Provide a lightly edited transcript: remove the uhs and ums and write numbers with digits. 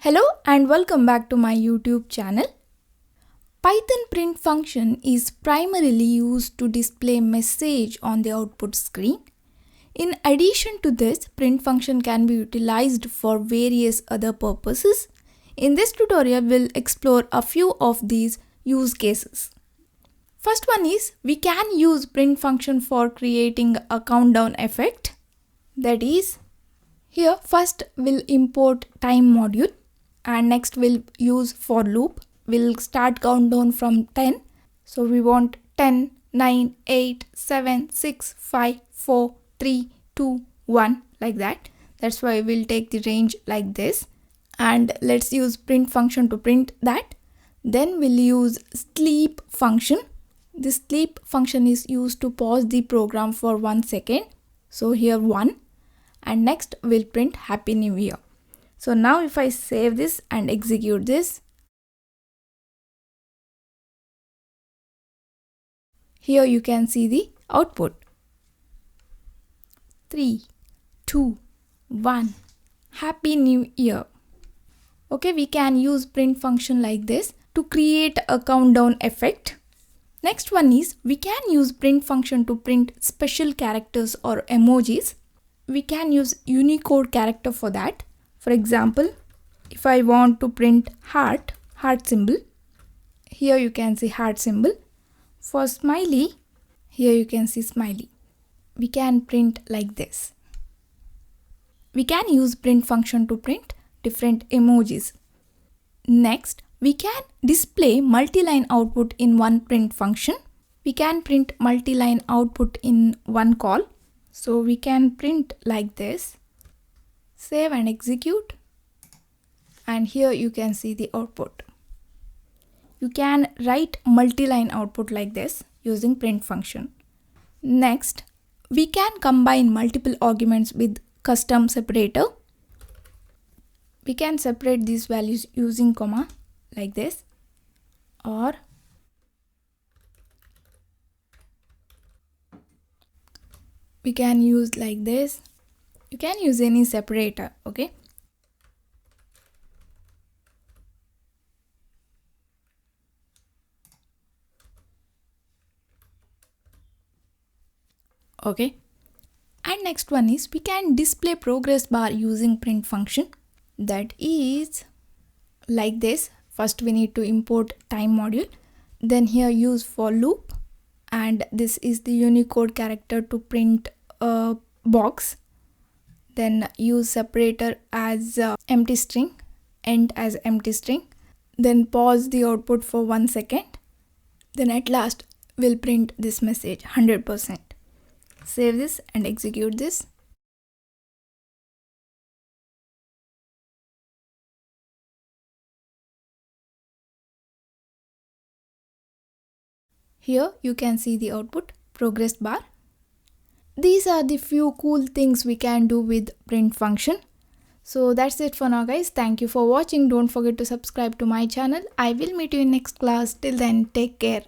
Hello and welcome back to my YouTube channel. Python print function is primarily used to display message on the output screen. In addition to this, print function can be utilized for various other purposes. In this tutorial, we'll explore a few of these use cases. First one is we can use print function for creating a countdown effect. That is, here first we'll import time module. And next we'll use for loop. We'll start countdown from 10. So we want 10, 9, 8, 7, 6, 5, 4, 3, 2, 1 like that. That's why we'll take the range like this. And let's use print function to print that. Then we'll use sleep function. This sleep function is used to pause the program for 1 second. So here 1. And next we'll print Happy New Year. So now if I save this and execute this, here you can see the output. 3, 2, 1, Happy New Year. Okay, we can use print function like this to create a countdown effect. Next one is we can use print function to print special characters or emojis. We can use Unicode character for that. For example, if I want to print heart symbol, here you can see heart symbol. For smiley, here you can see smiley. We can print like this. We can use print function to print different emojis. Next, we can display multi-line output in one print function. We can print multi-line output in one call. So we can print like this. Save and execute, and here you can see the output. You can write multi-line output like this using print function. Next, we can combine multiple arguments with custom separator. We can separate these values using comma like this, or we can use like this. You can use any separator, okay? Okay. And next one is we can display progress bar using print function. That is like this. First we need to import time module. Then here use for loop. And this is the Unicode character to print a box. Then use separator as empty string, end as empty string. Then pause the output for 1 second. Then at last we'll print this message 100%. Save this and execute this. Here you can see the output progress bar. These are the few cool things we can do with print function. So that's it for now guys. Thank you for watching. Don't forget to subscribe to my channel. I will meet you in next class. Till then, take care.